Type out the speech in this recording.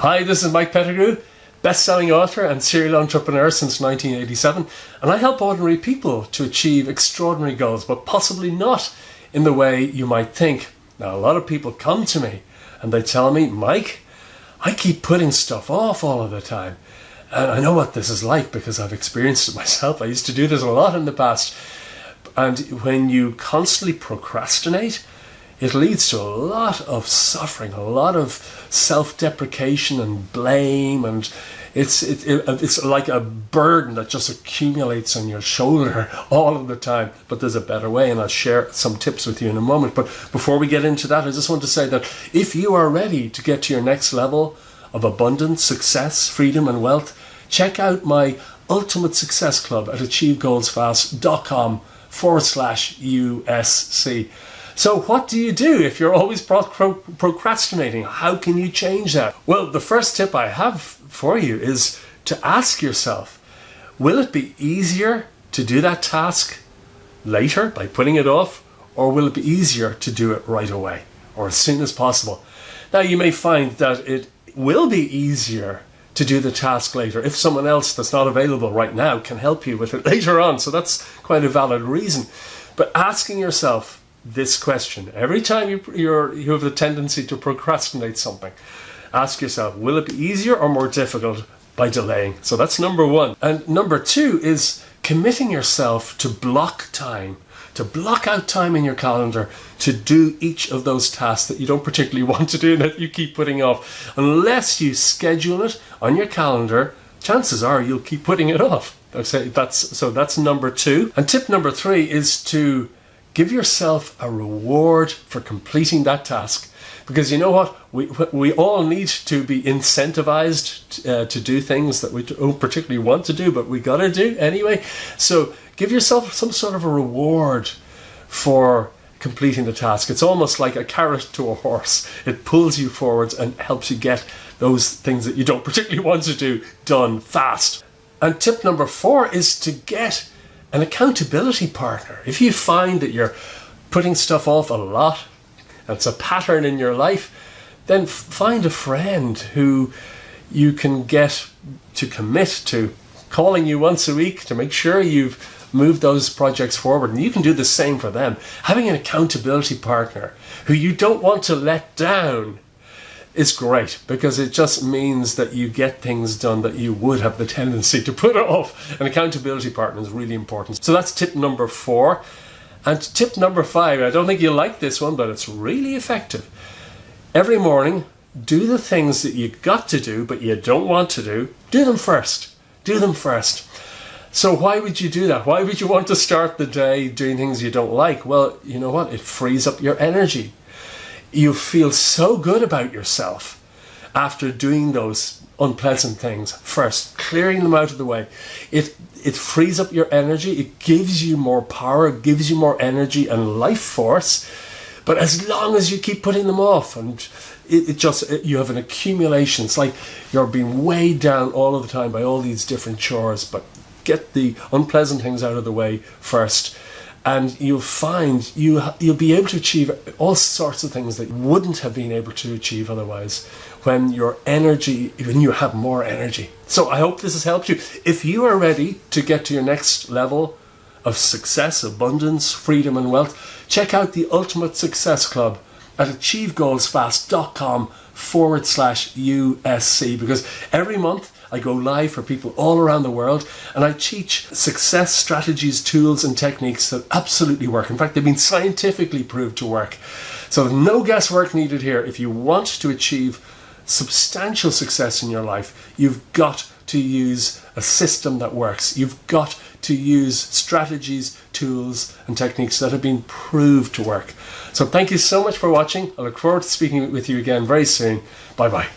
Hi, this is Mike Pettigrew, best-selling author and serial entrepreneur since 1987, and I help ordinary people to achieve extraordinary goals, but possibly not in the way you might think. Now, a lot of people come to me and they tell me, Mike, I keep putting stuff off all of the time. And I know what this is like because I've experienced it myself. I used to do this a lot in the past. And when you constantly procrastinate, it leads to a lot of suffering, a lot of self-deprecation and blame, and it's like a burden that just accumulates on your shoulder all of the time. But there's a better way, and I'll share some tips with you in a moment. But before we get into that, I just want to say that if you are ready to get to your next level of abundance, success, freedom and wealth, check out my Ultimate Success Club at achievegoalsfast.com/USC. So what do you do if you're always procrastinating? How can you change that? Well, the first tip I have for you is to ask yourself, will it be easier to do that task later by putting it off, or will it be easier to do it right away or as soon as possible? Now, you may find that it will be easier to do the task later if someone else that's not available right now can help you with it later on. So that's quite a valid reason. But asking yourself this question every time you have the tendency to procrastinate something, ask yourself, will it be easier or more difficult by delaying? So that's number one. And number two is committing yourself to block time, to block out time in your calendar to do each of those tasks that you don't particularly want to do and that you keep putting off. Unless you schedule it on your calendar, chances are you'll keep putting it off. So that's number two. And tip number three is to give yourself a reward for completing that task. Because you know what? We all need to be incentivized to do things that we don't particularly want to do, but we got to do anyway. So give yourself some sort of a reward for completing the task. It's almost like a carrot to a horse. It pulls you forwards and helps you get those things that you don't particularly want to do done fast. And tip number four is to get an accountability partner. If you find that you're putting stuff off a lot, and it's a pattern in your life, then find a friend who you can get to commit to calling you once a week to make sure you've moved those projects forward. And you can do the same for them. Having an accountability partner who you don't want to let down is great, because it just means that you get things done that you would have the tendency to put off. An accountability partner is really important. So that's tip number four. And tip number five, I don't think you'll like this one, but it's really effective. Every morning, do the things that you got to do, but you don't want to do. Do them first. Do them first. So why would you do that? Why would you want to start the day doing things you don't like? Well, you know what? It frees up your energy. You feel so good about yourself after doing those unpleasant things first, clearing them out of the way. It frees up your energy. It gives you more power, it gives you more energy and life force. But as long as you keep putting them off, and you have an accumulation. It's like you're being weighed down all of the time by all these different chores. But get the unpleasant things out of the way first, and you'll find you'll be able to achieve all sorts of things that you wouldn't have been able to achieve otherwise when you have more energy. So I hope this has helped you. If you are ready to get to your next level of success, abundance, freedom and wealth, check out the Ultimate Success Club at achievegoalsfast.com/USC, because every month I go live for people all around the world, and I teach success strategies, tools and techniques that absolutely work. In fact, they've been scientifically proved to work. So there's no guesswork needed here. If you want to achieve substantial success in your life, you've got to use a system that works. You've got to use strategies, tools and techniques that have been proved to work. So thank you so much for watching. I look forward to speaking with you again very soon. Bye bye.